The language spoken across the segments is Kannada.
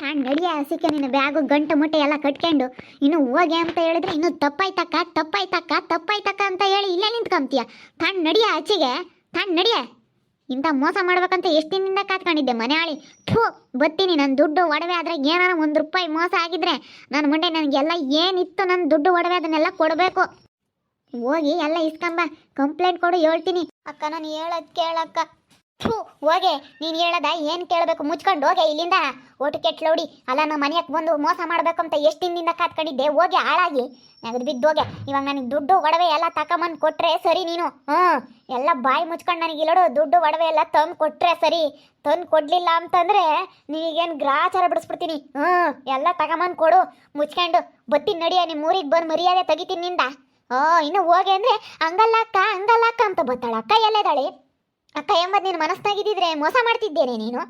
ತಾಂಡ್ ನಡಿಯ ಹಸಿಕೆ ನಿನ್ನ ಬ್ಯಾಗು ಗಂಟು ಮುಟ್ಟೆ ಎಲ್ಲ ಕಟ್ಕೊಂಡು ಇನ್ನು ಹೋಗಿ ಅಂತ ಹೇಳಿದ್ರೆ ಇನ್ನು ತಪ್ಪಾಯ್ತಕ್ಕ ತಪ್ಪಾಯ್ತಕ್ಕ ತಪ್ಪಾಯ್ತಕ್ಕ ಅಂತ ಹೇಳಿ ಇಲ್ಲೇ ನಿಂತ್ಕೊಂತೀಯ. ತಾಂಡ್ ನಡಿಯ ಆಚೆಗೆ, ತಾಂಡ್ ನಡಿಯ. ಇಂಥ ಮೋಸ ಮಾಡ್ಬೇಕಂತ ಎಷ್ಟು ದಿನದಿಂದ ಕಾತ್ಕೊಂಡಿದ್ದೆ ಮನೆ ಆಳಿ. ಥೂ ಬತ್ತೀನಿ. ನನ್ನ ದುಡ್ಡು ಒಡವೆ ಆದರೆ ಏನಾರ ₹1 ಮೋಸ ಆಗಿದ್ರೆ ನನ್ನ ಮುಂದೆ ನನಗೆಲ್ಲ ಏನಿತ್ತು ನನ್ನ ದುಡ್ಡು ಒಡವೆ ಅದನ್ನೆಲ್ಲ ಕೊಡಬೇಕು. ಹೋಗಿ ಎಲ್ಲ ಇಸ್ಕೊಂಬ, ಕಂಪ್ಲೇಂಟ್ ಕೊಡು ಹೇಳ್ತೀನಿ. ಅಕ್ಕ ನಾನು ಹೇಳೋದು ಕೇಳಕ್ಕ. ಥೂ ಹೋಗೆ, ನೀನು ಹೇಳದ ಏನು ಕೇಳಬೇಕು, ಮುಚ್ಕೊಂಡು ಹೋಗೆ ಇಲ್ಲಿಂದ. ಒಟ್ಟು ಕೆಟ್ಲೋಡಿ ಅಲ್ಲ, ನಮ್ಮ ಮನೆಯಕ್ಕೆ ಬಂದು ಮೋಸ ಮಾಡಬೇಕು ಅಂತ ಎಷ್ಟು ದಿನದಿಂದ ಕಾತ್ಕೊಂಡಿದ್ದೆ. ಹೋಗಿ ಹಾಳಾಗಿ ನೆಗದು ಬಿದ್ದೋಗೆ. ಇವಾಗ ನನಗೆ ದುಡ್ಡು ಒಡವೆ ಎಲ್ಲ ತಗೊಂಬಂದು ಕೊಟ್ಟರೆ ಸರಿ ನೀನು. ಎಲ್ಲ ಬಾಯಿ ಮುಚ್ಕೊಂಡು ನನಗೆ ಇಲ್ಲೋಡು ದುಡ್ಡು ಒಡವೆ ಎಲ್ಲ ತಂದು ಕೊಟ್ಟರೆ ಸರಿ. ತಂದು ಕೊಡಲಿಲ್ಲ ಅಂತಂದರೆ ನೀಗೇನು ಗ್ರಾಚಾರ ಬಿಡಿಸ್ಬಿಡ್ತೀನಿ. ಎಲ್ಲ ತಗೊಂಬಂದು ಕೊಡು ಮುಚ್ಕೊಂಡು. ಬತ್ತೀನಿ ನಡಿಯ, ನಿಮ್ಮ ಊರಿಗೆ ಬಂದು ಮರ್ಯಾದೆ ತೆಗಿತೀನಿ ನಿಂದ. ಇನ್ನು ಹೋಗಿ ಅಂದರೆ ಹಂಗಲ್ಲಕ್ಕ ಹಂಗಲ್ಲಕ್ಕ ಅಂತ ಬತ್ತಾಳ. ಅಕ್ಕ ಎಲ್ಲೇದಾಳೆ? ಅಕ್ಕ ಎಂಬತ್ತು ನಿನ್ನ ಮನಸ್ಸಾಗಿದ್ದಿದ್ರೆ ಮೋಸ ಮಾಡ್ತಿದ್ದೇನೆ ನೀನು.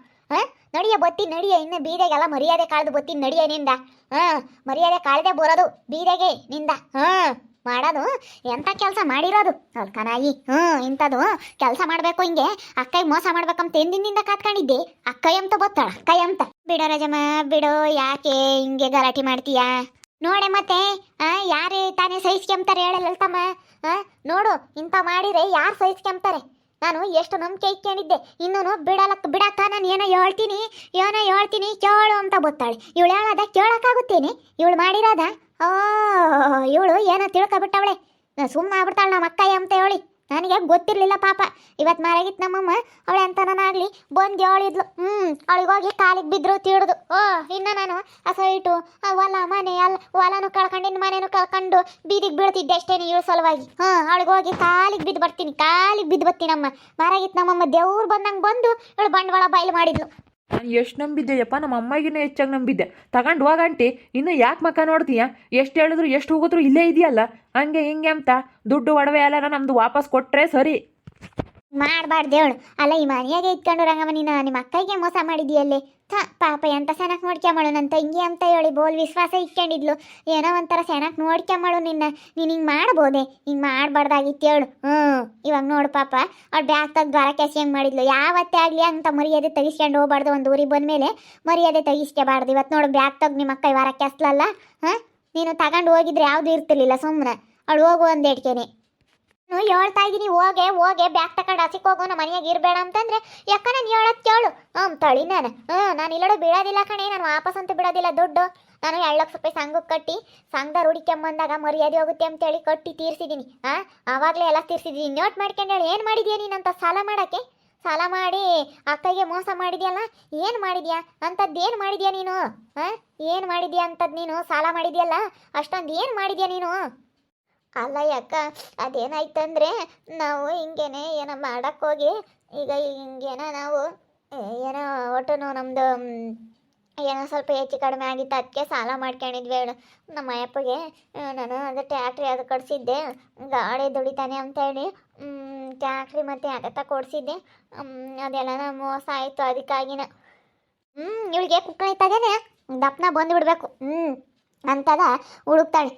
ನಡಿಯ ಬತ್ತೀನಿ ನಡಿಯ. ಇನ್ನು ಬೀದೆಗೆಲ್ಲ ಮರ್ಯಾದೆ ಕಾಳ್ದು ಬತ್ತೀನಿ ನಡಿಯ ನಿಂದ. ಮರ್ಯಾದೆ ಕಾಳದೆ ಬರೋದು ಬೀದೆಗೆ ನಿಂದ. ಮಾಡೋದು ಎಂಥ ಕೆಲಸ ಮಾಡಿರೋದು ಅಲ್ಕನಾಯಿ. ಇಂಥದ್ದು ಕೆಲಸ ಮಾಡಬೇಕು ಹಿಂಗೆ. ಅಕ್ಕಯ್ಯ ಮೋಸ ಮಾಡ್ಬೇಕಂತ ಎಂದಿನಿಂದ ಕಾತ್ಕೊಂಡಿದ್ದೆ. ಅಕ್ಕಯ್ಯ ಅಂತ ಬತ್ತಾಳ, ಅಕ್ಕಯ್ಯ ಅಂತ. ಬಿಡೋ ರಜಮ್ಮ ಬಿಡೋ, ಯಾಕೆ ಹಿಂಗೆ ಗಲಾಟೆ ಮಾಡ್ತೀಯಾ? ನೋಡೆ ಮತ್ತೆ ಯಾರು ತಾನೇ ಸಹಿಸ್ಕೊಂತಾರೆ ಹೇಳಲ್ಲಲ್ತಮ್ಮ. ನೋಡು ಇಂಥ ಮಾಡಿದ್ರೆ ಯಾರು ಸಹಿಸ್ಕೊಂತಾರೆ? ನಾನು ಎಷ್ಟು ನಂಬಿಕೆ ಇಟ್ಕೊಂಡಿದ್ದೆ. ಇನ್ನೂ ಬಿಡಕ್ಕ ನಾನು ಏನೋ ಹೇಳ್ತೀನಿ ಕೇಳು ಅಂತ ಬತ್ತಾಳೆ. ಇವಳು ಹೇಳೋದ ಕೇಳೋಕ್ಕಾಗುತ್ತೇನೆ? ಇವಳು ಮಾಡಿರೋದ? ಇವಳು ಏನೋ ತಿಳ್ಕೊಬಿಟ್ಟವಳೆ. ಸುಮ್ಮನೆ ಆಗ್ಬಿಡ್ತಾಳೆ ನಮ್ಮ ಅಕ್ಕಯ್ಯ ಅಂತ ಹೇಳಿ. ನನಗೆ ಗೊತ್ತಿರಲಿಲ್ಲ ಪಾಪ. ಇವತ್ತು ಮಾರಾಗಿತ್ತು ನಮ್ಮಮ್ಮ. ಅವಳೆ ಅಂತ ನಾನಾಗಲಿ ಬಂದು ಹೇಳಿದ್ಲು. ಅವಳಿಗೆ ಹೋಗಿ ಕಾಲಿಗೆ ಬಿದ್ದರು ತಿಳ್ದು. ಇನ್ನು ನಾನು ಆ ಸೈಟು ಹೊಲ ಮನೆ ಎಲ್ಲ ಹೊಲನೂ ಕಳ್ಕೊಂಡು ಇನ್ನು ಮನೇನು ಕಳ್ಕೊಂಡು ಬೀದಿಗೆ ಬೀಳ್ತಿದ್ದೆ ಅಷ್ಟೇನೆ ಇವಳು ಸಲುವಾಗಿ. ಅವಳಿಗೆ ಹೋಗಿ ಕಾಲಿಗೆ ಬಿದ್ದು ಬರ್ತೀನಿ, ಕಾಲಿಗೆ ಬಿದ್ದು ಬರ್ತೀನಮ್ಮ. ಮಾರಾಗಿತ್ತು ನಮ್ಮಮ್ಮ ದೇವ್ರು ಬಂದಂಗೆ ಬಂದು ಇವಳು ಬಂಡವಾಳ ಬಯಲು ಮಾಡಿದ್ಲು. ನಾನು ಎಷ್ಟು ನಂಬಿದ್ದೆಯಪ್ಪ, ನಮ್ಮ ಅಮ್ಮಗಿನ ಹೆಚ್ಚಾಗಿ ನಂಬಿದ್ದೆ. ತಗೊಂಡು ಹೋಗಂಟಿ, ಇನ್ನು ಯಾಕೆ ಮಕ್ಕ ನೋಡ್ತೀಯ? ಎಷ್ಟು ಹೇಳಿದ್ರು ಎಷ್ಟು ಹೋಗಿದ್ರು ಇಲ್ಲೇ ಇದೆಯಲ್ಲ, ಹಂಗೆ ಹಿಂಗೆ ಅಂತ. ದುಡ್ಡು ಒಡವೆ ಎಲ್ಲ ನಮ್ಮದು ವಾಪಸ್ ಕೊಟ್ಟರೆ ಸರಿ. ಮಾಡಬಾರ್ದು ಹೇಳು. ಅಲ್ಲ ಈ ಮನೆಯಾಗೆ ಇಟ್ಕೊಂಡು ರಂಗಮ್ಮ ನೀನು ನಿಮ್ಮ ಅಕ್ಕಗೆ ಮೋಸ ಮಾಡಿದೀಯಲ್ಲೇ. ಪಾಪ ಎಂತ ಸೆನಕ್ ನೋಡ್ಕೊಂಬಳು ನನ್ನ ತಂಗಿ ಅಂತ ಹೇಳಿ ಬೋಲ್ ವಿಶ್ವಾಸ ಇಟ್ಕೊಂಡಿದ್ಲು. ಏನೋ ಒಂಥರ ಸೆನಕ್ ನೋಡ್ಕೊಂಬಳು ನಿನ್ನ. ನೀನು ಹಿಂಗೆ ಮಾಡ್ಬೋದೆ? ಹಿಂಗೆ ಮಾಡಬಾರ್ದಾಗಿತ್ತು ಹೇಳು. ಇವಾಗ ನೋಡು ಪಾಪ ಅವ್ಳು ಬ್ಯಾಗ್ ತೆಗ್ದು ದ್ವಾರ ಕ್ಯಾಸಿ ಹೆಂಗೆ ಮಾಡಿದ್ಲು. ಯಾವತ್ತೇ ಆಗಲಿ ಅಂತ ಮರ್ಯಾದೆ ತೆಗಿಸ್ಕೊಂಡು ಹೋಗ್ಬಾರ್ದು. ಒಂದು ಊರಿಗೆ ಬಂದಮೇಲೆ ಮರ್ಯಾದೆ ತೆಗಿಸ್ಕೋಬಾರ್ದು. ಇವತ್ತು ನೋಡು ಬ್ಯಾಗ್ ತೆಗ್ದು ನಿಮ್ಮ ಅಕ್ಕ ವಾರ ಕ್ಯಾಸ್ಲಲ್ಲ. ನೀನು ತಗೊಂಡು ಹೋಗಿದ್ರೆ ಯಾವುದು ಇರ್ತಿರ್ಲಿಲ್ಲ ಸುಮ್ಮನೆ. ಅವಳು ಹೋಗು ಒಂದೇಟ್ಕೆನೆ. ಹೇಳ್ತಾ ಇದ್ದೀನಿ ಹೋಗೆ ಬ್ಯಾಗ್ ತಗೊಂಡು ಹಸಿಕ್ ಹೋಗು, ನಮ್ಮ ಮನೆಯಾಗ ಇರಬೇಡ ಅಂತಂದ್ರೆ ಯಾಕ ನಾನು ಹೇಳೋದು ಕೇಳು. ತಳಿ ನಾನು ಇಲ್ಲೋಡು ಬಿಡೋದಿಲ್ಲ ಕಣೆ. ನಾನು ವಾಪಸ್ ಅಂತೂ ಬಿಡೋದಿಲ್ಲ ದುಡ್ಡು. ನಾನು ₹2,00,000 ಸಂಘಕ್ಕೆ ಕಟ್ಟಿ ಸಂಘದ ಹುಡುಕೊಂಬಂದಾಗ ಮರ್ಯಾದೆ ಹೋಗುತ್ತೆ ಅಂತೇಳಿ ಕಟ್ಟಿ ತೀರಿಸಿದ್ದೀನಿ. ಆವಾಗಲೇ ಎಲ್ಲ ತೀರಿಸಿದ್ದೀನಿ. ನೋಟ್ ಮಾಡ್ಕೊಂಡು ಹೇಳಿ ಏನು ಮಾಡಿದ್ಯಾ ನೀನಂತ ಸಾಲ ಮಾಡೋಕ್ಕೆ? ಸಾಲ ಮಾಡಿ ಅಕ್ಕಗೆ ಮೋಸ ಮಾಡಿದ್ಯಲ್ಲ. ಏನು ಮಾಡಿದ್ಯಾ ಅಂಥದ್ದು? ಏನು ಮಾಡಿದ್ಯಾ ನೀನು? ಏನು ಮಾಡಿದ್ಯಾ ಅಂಥದ್ದು ನೀನು? ಸಾಲ ಮಾಡಿದ್ಯಲ್ಲ ಅಷ್ಟೊಂದು ಏನು ಮಾಡಿದ್ಯಾ ನೀನು? ಅಲ್ಲ ಯಾಕ, ಅದೇನಾಯ್ತಂದರೆ ನಾವು ಹಿಂಗೇನೆ ಏನೋ ಮಾಡೋಕ್ಕೋಗಿ ಈಗ ಹಿಂಗೇನೋ ನಾವು ಏನೋ ಒಟ್ಟು ನಮ್ಮದು ಏನೋ ಸ್ವಲ್ಪ ಹೆಚ್ಚು ಕಡಿಮೆ ಆಗಿತ್ತು. ಅದಕ್ಕೆ ಸಾಲ ಮಾಡ್ಕೊಂಡಿದ್ವಿ ಹೇಳು. ನಮ್ಮ ಅಯ್ಯಪ್ಪಗೆ ನಾನು ಅದು ಟ್ಯಾಕ್ಟ್ರಿ ಅದು ಕೊಡಿಸಿದ್ದೆ. ಗಾಡಿ ದುಡಿತಾನೆ ಅಂತೇಳಿ ಟ್ಯಾಕ್ಟ್ರಿ ಮತ್ತು ಅದತ್ತ ಕೊಡಿಸಿದ್ದೆ. ಅದೆಲ್ಲ ಮೋಸ ಆಯಿತು. ಅದಕ್ಕಾಗಿನ ಇವಳಿಗೆ ಕುಕ್ಕಳಿತಾಗೇನೆ ದಪ್ಪನ ಬಂದುಬಿಡ್ಬೇಕು ಅಂತದ ಹುಡುಕ್ತಾಳೆ.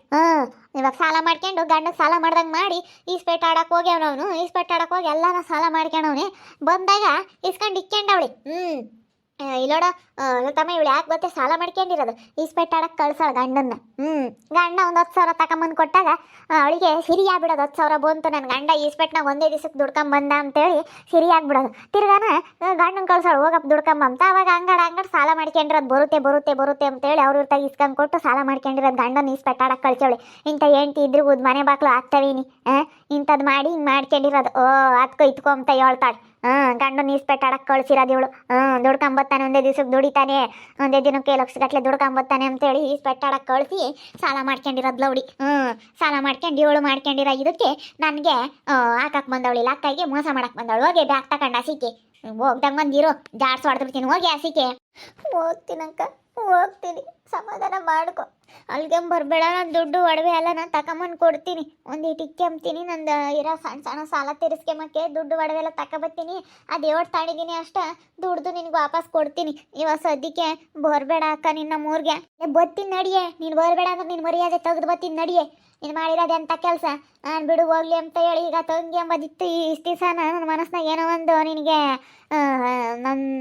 ಇವಾಗ ಸಾಲ ಮಾಡ್ಕೊಂಡು ಗಂಡಗೆ ಸಾಲ ಮಾಡ್ದಂಗೆ ಮಾಡಿ ಈಸ್ಪೇಟ್ ಆಡಕ್ಕೆ ಹೋಗ್ಯಾವನವನು. ಈಸ್ಪೇಟ್ ಆಡಕ್ಕೆ ಹೋಗಿ ಎಲ್ಲನ ಸಾಲ ಮಾಡ್ಕೊಂಡವನೇ. ಬಂದಾಗ ಇಸ್ಕೊಂಡು ಇಕ್ಕೊಂಡವಳಿ. ಇಲ್ಲೋಡ ತಮ್ಮ ಇವಳು ಯಾಕೆ ಗೊತ್ತೇ ಸಾಲ ಮಾಡ್ಕೊಂಡಿರೋದು? ಈಸ್ಪೇಟ್ ಆಡಕ್ಕೆ ಕಳ್ಸಾಳ ಗಂಡನ್ನ. ಗಂಡ ಒಂದು 10,000 ತಗೊಂಬಂದು ಕೊಟ್ಟಾಗ ಅವಳಿಗೆ ಸಿರಿ ಆಗ್ಬಿಡೋದು. 10,000 ಬಂತು ನನ್ನ ಗಂಡ ಈಸ್ಪೇಟ್ನಾಗ ಒಂದೇ ದಿವಸಕ್ಕೆ ದುಡ್ಕೊಂಬಂದ ಅಂತೇಳಿ ಸಿರಿ ಆಗ್ಬಿಡೋದು. ತಿರ್ಗಾನ ಗಂಡನ ಕಳ್ಸಾಳ ಹೋಗಪ್ಪ ದುಡ್ಕೊಂಬ ಅಂತ. ಅವಾಗ ಅಂಗಡ ಸಾಲ ಮಾಡ್ಕೊಂಡಿರೋದು ಬರುತ್ತೆ ಅಂತೇಳಿ ಅವ್ರ ಇರ್ತಾಗ ಇಸ್ಕೊಂಡು ಕೊಟ್ಟು ಸಾಲ ಮಾಡ್ಕೊಂಡಿರೋದು ಗಂಡನ ಈಸ್ಪೇಟ್ ಆಡಕ್ಕೆ ಕಳ್ಸೋಳಿ. ಇಂಥ ಹೆಂಡ್ತಿ ಇದ್ರಿಗೂ ಮನೆ ಬಾಕ್ಲು ಆಗ್ತಾವೀನಿ. ಇಂಥದ್ದು ಮಾಡಿ ಹಿಂಗೆ ಮಾಡ್ಕೊಂಡಿರೋದು. ಅದಕ್ಕೋ ಇತ್ಕೊ ಅಂತ ಹೇಳ್ತಾಳೆ. ಗಂಡನ ಈಸ್ಪೇಟ್ ಆಡಕ್ಕೆ ಕಳ್ಸಿರೋದು ಇವಳು. ದುಡ್ಕೊಂಬತ್ತಾನೆ, ಒಂದೇ ದಿವ್ಸಕ್ಕೆ ದುಡಿತಾನೆ, ಒಂದೇ ದಿನಕ್ಕೆ ಲಕ್ಷಗಟ್ಟಲೆ ದುಡ್ಕೊಂಬತ್ತಾನೆ ಅಂತೇಳಿ ಈಸ್ಪೇಟ್ ಆಡಕ್ಕೆ ಕಳಿಸಿ ಸಾಲ ಮಾಡ್ಕೊಂಡಿರೋದು ಲೌಡಿ. ಸಾಲ ಮಾಡ್ಕೊಂಡು ಇವಳು ಮಾಡ್ಕೊಂಡಿರೋ ಇದಕ್ಕೆ ನನಗೆ ಹಾಕಕ್ಕೆ ಬಂದವಳಿಲ್ಲ. ಅಕ್ಕಗೆ ಮೋಸ ಮಾಡಕ್ಕೆ ಬಂದವಳು. ಹೋಗಿ ಬ್ಯಾಗ್ ತಗೊಂಡು ಹಸಿಕೆ ಹೋಗ್ದಂಗೆ ಒಂದಿರೋ ಜಾಡ್ಸ್ ಹೊಡೆದ್ಬಿಡ್ತೀನಿ. ಹೋಗಿ ಹಸಿಕೆ. ಹೋಗ್ತೀನಕ್ಕ ಹೋಗ್ತೀನಿ, ಸಮಾಧಾನ ಮಾಡ್ಕೊ. ಅಲ್ಲಿಗೆ ಬರಬೇಡ. ನಾನು ದುಡ್ಡು ಒಡವೆ ಎಲ್ಲ ನಾನು ತಗೊಂಬಂದು ಕೊಡ್ತೀನಿ. ಒಂದು ಇಟ್ಟಿಕ್ಕೆಂಬ್ತೀನಿ. ನಂದು ಇರೋ ಸಣ್ಣ ಸಣ್ಣ ಸಾಲ ತೀರಿಸ್ಕೊಂಬಕ್ಕೆ ದುಡ್ಡು ಒಡವೆ ಎಲ್ಲ ತಗೊಬತ್ತೀನಿ. ಅದು ತಾಣಿದ್ದೀನಿ ಅಷ್ಟ ದುಡ್ದು ನಿನಗೆ ವಾಪಸ್ ಕೊಡ್ತೀನಿ. ಇವಾಗ ಸದ್ಯಕ್ಕೆ ಬರಬೇಡ ಅಕ್ಕ ನಿನ್ನ ಮೂರ್ಗೆ. ಬತ್ತೀನಿ ನಡಿಯೇ. ನೀನು ಬರಬೇಡ ಅಂದ್ರೆ ನಿನ್ನ ಮರ್ಯಾದೆ ತೆಗೆದು ಬತ್ತೀನಿ ನಡಿಯೇ. ಇದು ಮಾಡಿರೋದೆ ಅಂತ ಕೆಲಸ. ನಾನು ಬಿಡು ಹೋಗ್ಲಿ ಅಂತ ಹೇಳಿ ಈಗ ತಂಗಿ ಎಂಬುದಿತ್ತು. ಇಷ್ಟು ದಿವಸ ನನ್ನ ಮನಸ್ಸಿನಾಗ ಏನೋ ಒಂದು ನಿನಗೆ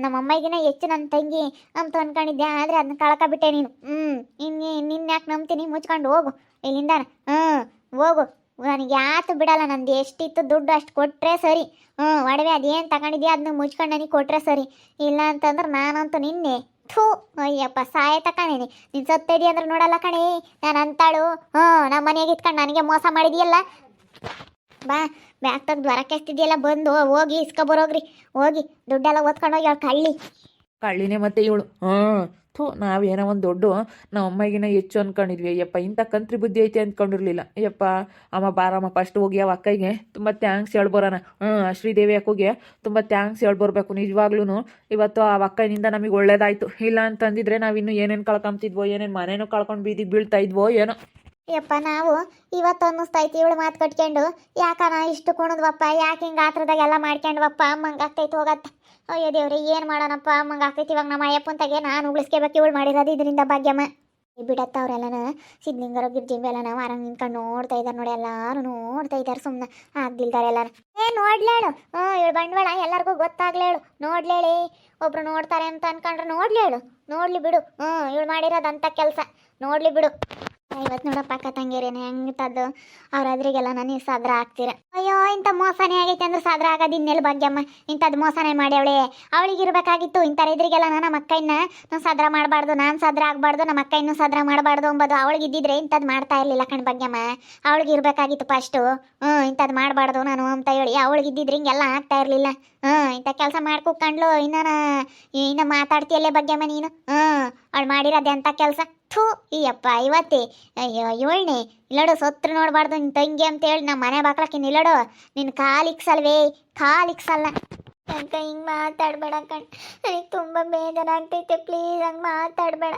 ನಮ್ಮ ಅಮ್ಮಗಿನ ಹೆಚ್ಚು ನನ್ನ ತಂಗಿ ಅಂತ ಅನ್ಕೊಂಡಿದ್ದೆ. ಆದರೆ ಅದನ್ನ ಕಳ್ಕೊಬಿಟ್ಟೆ ನೀನು. ನಿನ್ನ ಯಾಕೆ ನಂಬ್ತೀನಿ, ಮುಚ್ಕೊಂಡು ಹೋಗು ಇಲ್ಲಿಂದ. ಹೋಗು, ನನಗೆ ಯಾತು ಬಿಡಲ್ಲ. ನಂದು ಎಷ್ಟಿತ್ತು ದುಡ್ಡು ಅಷ್ಟು ಕೊಟ್ಟರೆ ಸರಿ. ಒಡವೆ ಅದೇನು ತಗೊಂಡಿದ್ಯಾ ಅದನ್ನ ಮುಚ್ಕೊಂಡು ನನಗೆ ಕೊಟ್ಟರೆ ಸರಿ. ಇಲ್ಲ ಅಂತಂದ್ರೆ ನಾನಂತೂ ನಿನ್ನೆ ಥೂ ಅಯ್ಯಪ್ಪ ಸಾಯತ ಕಣೇನಿ. ನೀನು ಸತ್ತೇದಿ ಅಂದ್ರೆ ನೋಡಲ್ಲ ಕಣೆ ನಾನು ಅಂತಾಳು. ನಮ್ಮ ಮನೆಯಾಗ ಇಟ್ಕೊಂಡು ನನಗೆ ಮೋಸ ಮಾಡಿದೆಯಲ್ಲ. ಬಾ ಬ್ಯಾಗ್ ತೆಗ್ದು ಹೊರಕ್ಕೆ ಎಸ್ತಿದ್ಯಲ್ಲ, ಬಂದು ಹೋಗಿ ಇಸ್ಕೊಬರೋಗ್ರಿ. ಹೋಗಿ ದುಡ್ಡೆಲ್ಲ ಓದ್ಕೊಂಡು ಹೋಗಿ ಅವ್ಳು ಕಳ್ಳಿನೇ ಮತ್ತೆ ಇವಳು. ನಾವೇನೋ ಒಂದು ದೊಡ್ಡ ನಮ್ಮ ಅಮ್ಮಗಿನ ಹೆಚ್ಚು ಅಂದ್ಕೊಂಡಿದ್ವಿ. ಅಯ್ಯಪ್ಪ ಇಂಥ ಕಂತ್ರಿ ಬುದ್ಧಿ ಐತೆ ಅಂದ್ಕೊಂಡಿರ್ಲಿಲ್ಲ. ಅಯ್ಯಪ್ಪ ಅಮ್ಮ ಬಾರಮ್ಮ ಫಸ್ಟ್ ಹೋಗಿ ಅವ ಅಕ್ಕಗೆ ತುಂಬ ಥ್ಯಾಂಕ್ಸ್ ಹೇಳ್ಬರೋಣ. ಶ್ರೀದೇವಿ ಅಕ್ಕಗೆ ತುಂಬ ಥ್ಯಾಂಕ್ಸ್ ಹೇಳ್ಬರ್ಬೇಕು. ನಿಜವಾಗ್ಲೂ ಇವತ್ತು ಆ ಅಕ್ಕನಿಂದ ನಮಗೆ ಒಳ್ಳೇದಾಯಿತು. ಇಲ್ಲ ಅಂತಂದಿದ್ರೆ ನಾವಿನ್ನೂ ಏನೇನು ಕಳ್ಕೊಂತಿದ್ವೋ, ಏನೇನು ಮನೇನೂ ಕಳ್ಕೊಂಡು ಬೀದಿಗೆ ಬೀಳ್ತಾ ಇದ್ವೋ ಏನೋ. ಯಪ್ಪ ನಾವು ಇವತ್ತು ಅನ್ನಿಸ್ತೈತಿ ಇವಳು ಮಾತು ಕಟ್ಕೊಂಡು, ಯಾಕನ ಇಷ್ಟು ಕುಣದ್ವಪ್ಪ, ಯಾಕೆ ಹಿಂಗೆ ಆತ್ರದಾಗೆಲ್ಲ ಮಾಡ್ಕೊಂಡ್ವಪ್ಪ, ಅಮ್ಮಂಗೆ ಆಗ್ತೈತೆ ಹೋಗತ್ತ. ಅಯ್ಯೋ ದೇವ್ರಿ ಏನು ಮಾಡೋಣಪ್ಪ, ಅಮ್ಮಂಗೆ ಆಗ್ತೈತಿ. ಇವಾಗ ನಮ್ಮ ಅಯ್ಯಪ್ಪಂತಾಗೆ ನಾನು ಉಳಿಸ್ಕೋಬೇಕು ಇವಳು ಮಾಡಿರೋದು ಇದರಿಂದ ಭಾಗ್ಯಮ್ಮ. ಬಿಡತ್ತ ಅವರೆಲ್ಲನ ಸಿದ್ಲಿಂಗರ ಗಿರ್ಜಿ ಮೇಲೆ ನಾವು ಆರಂಗ್ ನಿಂತ್ಕೊಂಡು ನೋಡ್ತಾ ಇದ್ದಾರೆ ನೋಡಿ. ಎಲ್ಲರೂ ನೋಡ್ತಾ ಇದ್ದಾರೆ, ಸುಮ್ಮನೆ ಆಗ್ದಿಲ್ದಾರೆ ಎಲ್ಲರೂ. ನೋಡ್ಲೇಳು ಇವಳು ಬಂಡವಾಳ ಎಲ್ಲರಿಗೂ ಗೊತ್ತಾಗ್ಲೇಳು. ನೋಡ್ಲೇಳಿ ಒಬ್ರು ನೋಡ್ತಾರೆ ಅಂತ ಅನ್ಕೊಂಡ್ರೆ ನೋಡ್ಲೇಳು. ನೋಡ್ಲಿ ಬಿಡು, ಇವಳು ಮಾಡಿರೋದಂಥ ಕೆಲಸ ನೋಡ್ಲಿ ಬಿಡು. ಇವತ್ತು ನೋಡಪ್ಪ ಅಕ್ಕ ತಂಗಿರೇನೆ ಹೆಂಗಿತ್ತದ್ದು ಅವ್ರ ಅದ್ರಿಗೆಲ್ಲ ನನಗೆ ಸಾದ್ರ ಆಗ್ತೀರ. ಅಯ್ಯೋ ಇಂಥ ಮೋಸನೇ ಆಗೈತೆ ಅಂದ್ರೆ ಸಾದ್ರ ಆಗೋದು ಇನ್ನೆಲ್ಲಿ ಭಾಗ್ಯಮ್ಮ. ಇಂಥದ್ದು ಮೋಸನೇ ಮಾಡಿ ಅವಳಿಗೆ ಇರಬೇಕಾಗಿತ್ತು. ಇಂಥರ ಇದ್ರಿಗೆಲ್ಲ ನಮ್ಮ ಅಕ್ಕಯ್ಯನ ನಾವು ಸಾದ್ರ ಮಾಡಬಾರ್ದು, ನಾನು ಸಾದ್ರ ಆಗಬಾರ್ದು, ನಮ್ಮ ಅಕ್ಕಯ್ಯನೂ ಸಾದ್ರ ಮಾಡಬಾರ್ದು ಅಂಬೋದು ಅವಳಿಗೆ ಇದ್ದಿದ್ರೆ ಇಂಥದ್ದು ಮಾಡ್ತಾ ಇರಲಿಲ್ಲ ಕಣ್ ಭಾಗ್ಯಮ್ಮ. ಅವಳಿಗೆ ಇರಬೇಕಾಗಿತ್ತು ಫಸ್ಟು. ಇಂಥದ್ದು ಮಾಡಬಾರ್ದು ನಾನು ಅಂತ ಹೇಳಿ ಅವಳಿಗೆ ಇದ್ದಿದ್ರೆ ಹಿಂಗೆಲ್ಲ ಆಗ್ತಾ ಇರಲಿಲ್ಲ. ಇಂಥ ಕೆಲಸ ಮಾಡ್ಕೊಕೊಂಡ್ಲು ಇನ್ನು ಮಾತಾಡ್ತೀಯಲ್ಲೇ ಭಾಗ್ಯಮ್ಮ ನೀನು. ಅವಳು ಮಾಡಿರೋದೆ ಅಂತ ಕೆಲಸ. ಥೂ ಈ ಅಪ್ಪ ಇವತ್ತೇ ಅಯ್ಯೋ ಇವಳನ್ನೇ ಇಲ್ಲಡು ಸೊತ್ರ ನೋಡಬಾರ್ದು ನಿನ್ನ ತಂಗಿ ಅಂತ ಹೇಳಿ ನಮ್ಮ ಮನೆ ಬಾಕ್ಲಕ್ಕೆ ನಿಲ್ಲಡು. ನಿನ್ನ ಕಾಲಿಕ್ಸಲ್ವೇ, ಕಾಲಿಕ್ಸಲ್ಲ. ಯಾಕ ಹಿಂಗೆ ಮಾತಾಡಬೇಡ ಕಣ್, ನನಗೆ ತುಂಬ ಬೇಜಾರಾಗ್ತೈತೆ. ಪ್ಲೀಸ್ ಹಂಗೆ ಮಾತಾಡಬೇಡ.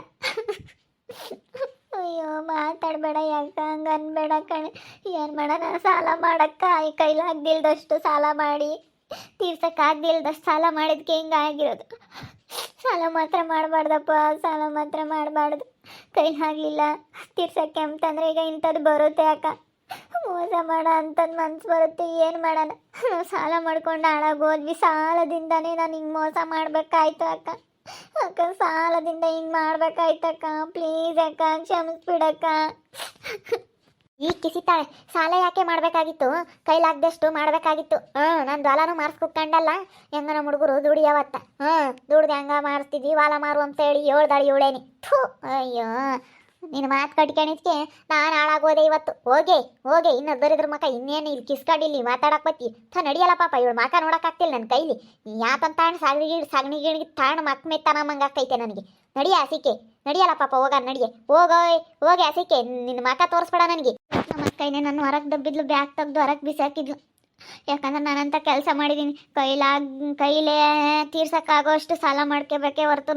ಅಯ್ಯೋ ಮಾತಾಡಬೇಡ, ಯಾಕೆ ಹಂಗೆ ಅನ್ಬೇಡ ಕಣೆ. ಏನು ಮಾಡೋಣ, ಸಾಲ ಮಾಡಕ್ಕ ಕೈಲಾಗ್ದಿಲ್ದಷ್ಟು ಸಾಲ ಮಾಡಿ ತೀರ್ಸಕ್ಕಾಗ್ದಿಲ್ದಷ್ಟು ಸಾಲ ಮಾಡಿದ್ಕೆ ಹಿಂಗಾಗಿರೋದು. ಸಾಲ ಮಾತ್ರ ಮಾಡಬಾರ್ದಪ್ಪ, ಸಾಲ ಮಾತ್ರ ಮಾಡಬಾರ್ದು. ಕೈಲಾಗಲಿಲ್ಲ ತೀರ್ಸಕ್ಕೆ ಅಂತಂದರೆ ಈಗ ಇಂಥದ್ದು ಬರುತ್ತೆ ಅಕ್ಕ. ಮೋಸ ಮಾಡೋ ಅಂಥದ್ದು ಮನ್ಸು ಬರುತ್ತೆ. ಏನು ಮಾಡೋಣ, ನಾವು ಸಾಲ ಮಾಡ್ಕೊಂಡು ಹಾಳಾಗೋದ್ವಿ. ಸಾಲದಿಂದನೇ ನಾನು ಹಿಂಗೆ ಮೋಸ ಮಾಡಬೇಕಾಯ್ತು ಅಕ್ಕ. ಅಕ್ಕ ಸಾಲದಿಂದ ಹಿಂಗೆ ಮಾಡ್ಬೇಕಾಯ್ತಕ್ಕ. ಪ್ಲೀಸ್ ಅಕ್ಕ ಕ್ಷಮಿಸ್ಬಿಡಕ್ಕ. ಈಗ ಕಿಸಿತಾಳೆ. ಸಾಲ ಯಾಕೆ ಮಾಡಬೇಕಾಗಿತ್ತು, ಕೈಲಾಗ್ದಷ್ಟು ಮಾಡಬೇಕಾಗಿತ್ತು. ನಾನು ದ್ವಾಲನೂ ಮಾರಿಸ್ಕೊಂಡಲ್ಲ. ಹೆಂಗ ನಮ್ಮ ಹುಡುಗರು ದುಡಿಯವತ್ತ ದುಡ್ದು ಹೆಂಗ ಮಾರಿಸ್ತಿದ್ವಿ ವಾಲ ಮಾರು ಅಂತ ಹೇಳಿ ಹೇಳ್ದಾಳಿ ಇವಳೇನಿ. ಥೂ ಅಯ್ಯೋ ನಿನ್ನ ಮಾತು ಕಟ್ಕೊಂಡಿದ್ಕೆ ನಾನು ಹಾಳಾಗೋದೆ ಇವತ್ತು. ಹೋಗೆ ಇನ್ನು ಬರಿದ್ರ ಮಕ್ಕ ಇನ್ನೇನು ಇಲ್ಲಿ ಕಿಸ್ಕೊಂಡಿಲ್ಲಿ ಮಾತಾಡಕ್ಕೆ ಬತ್ತಿ ನಡಿಯಲ್ಲ ಪಾಪ. ಇವಳು ಮಕ್ಕ ನೋಡೋಕ್ಕಾಗ್ತಿಲ್ಲ ನನ್ನ ಕೈಲಿ. ಯಾಕಂತ ಸಗಣಿಗಿಣಿಗೆ ತಾಣ ಮಕ್ಕ ಮೆತ್ತಾನ ಮಂಗೆ ಆಗ್ತೈತೆ ನನಗೆ. ನಡಿಯ ಹಸಿಕೆ ನಡಿಯಲ್ಲ ಪಾಪ. ನಡಿಯೆ ಹೋಗಿ ಹಸಿಕೆ ನಿನ್ನ ಮಕ್ಕ ತೋರಿಸ್ಬೇಡ ನನಗೆ. ನಮ್ಮ ಅಕ್ಕಯ್ಯನೇ ನನ್ನ ಹೊರಗೆ ದಬ್ಬಿದ್ಲು, ಬ್ಯಾಗ್ ತೆಗ್ದು ಹೊರಗೆ ಬಿಸಾಕಿದ್ಲು. ಯಾಕಂದ್ರೆ ನಾನಂತ ಕೆಲಸ ಮಾಡಿದ್ದೀನಿ. ಕೈಲೇ ತೀರ್ಸೋಕ್ಕಾಗೋಷ್ಟು ಸಾಲ ಮಾಡ್ಕೋಬೇಕೇ ಹೊರತು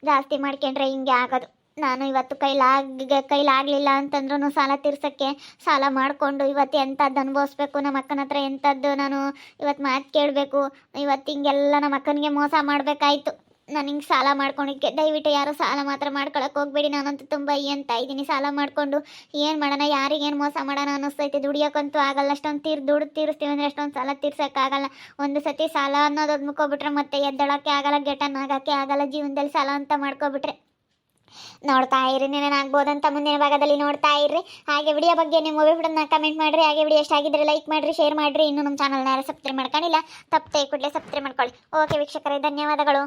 ಜಾಸ್ತಿ ಮಾಡ್ಕೊಂಡ್ರೆ ಹಿಂಗೆ ಆಗೋದು. ನಾನು ಇವತ್ತು ಕೈಲಾಗಲಿಲ್ಲ ಅಂತಂದ್ರೂ ಸಾಲ ತೀರ್ಸೋಕ್ಕೆ ಸಾಲ ಮಾಡಿಕೊಂಡು ಇವತ್ತು ಎಂಥದ್ದು ಅನುಭವಿಸ್ಬೇಕು. ನಮ್ಮ ಅಕ್ಕನ ಹತ್ರ ಎಂಥದ್ದು ನಾನು ಇವತ್ತು ಮಾತು ಕೇಳಬೇಕು. ಇವತ್ತು ಹಿಂಗೆಲ್ಲ ನಮ್ಮ ಅಕ್ಕನಿಗೆ ಮೋಸ ಮಾಡಬೇಕಾಯ್ತು. ನಾನು ಹಿಂಗೆ ಸಾಲ ಮಾಡ್ಕೊಂಡಿದ್ದೆ. ದಯವಿಟ್ಟು ಯಾರು ಸಾಲ ಮಾತ್ರ ಮಾಡ್ಕೊಳಕ್ಕೆ ಹೋಗ್ಬೇಡಿ. ನಾನಂತೂ ತುಂಬ ಅಂತ ಇದ್ದೀನಿ ಸಾಲ ಮಾಡಿಕೊಂಡು. ಏನು ಮಾಡೋಣ, ಯಾರಿಗೇನು ಮೋಸ ಮಾಡೋಣ ಅನ್ನಿಸ್ತೈತೆ. ದುಡಿಯೋಕ್ಕಂತೂ ಆಗಲ್ಲ. ಅಷ್ಟೊಂದು ದುಡ್ಡು ತೀರಿಸ್ತೀವಿ ಅಂದರೆ ಅಷ್ಟೊಂದು ಸಾಲ ತೀರ್ಸೋಕ್ಕಾಗಲ್ಲ. ಒಂದು ಸತಿ ಸಾಲ ಅನ್ನೋದು ಮುಕ್ಕೊಬಿಟ್ರೆ ಮತ್ತೆ ಎದ್ದೊಳಕ್ಕೆ ಆಗಲ್ಲ, ಗೆಟನ್ ಆಗೋಕ್ಕೆ ಆಗಲ್ಲ. ಜೀವನದಲ್ಲಿ ಸಾಲ ಅಂತ ಮಾಡ್ಕೊಬಿಟ್ರೆ ನೋಡ್ತಾ ಇರಿ. ನೆನನಾಗ್ಬೋದಂತ ಮುಂದಿನ ಭಾಗದಲ್ಲಿ ನೋಡ್ತಾ ಇರ್ರಿ. ಹಾಗೆ ವಿಡಿಯೋ ಬಗ್ಗೆ ನಿಮ್ಮ ಅಭಿಪ್ರಾಯನ ಕಮೆಂಟ್ ಮಾಡಿರಿ. ಹಾಗೆ ವಿಡಿಯೋ ಇಷ್ಟ ಆಗಿದ್ರೆ ಲೈಕ್ ಮಾಡಿರಿ, ಶೇರ್ ಮಾಡಿರಿ. ಇನ್ನೂ ನಮ್ಮ ಚಾನಲ್ನ ಯಾರು ಸಬ್ಸ್ಕ್ರೈಬ್ ಮಾಡ್ಕೊಂಡಿಲ್ಲ ತಪ್ಪದೆ ಕೂಡಲೇ ಸಬ್ಸ್ಕ್ರೈಬ್ ಮಾಡ್ಕೊಳ್ಳಿ. ಓಕೆ ವೀಕ್ಷಕರೇ, ಧನ್ಯವಾದಗಳು.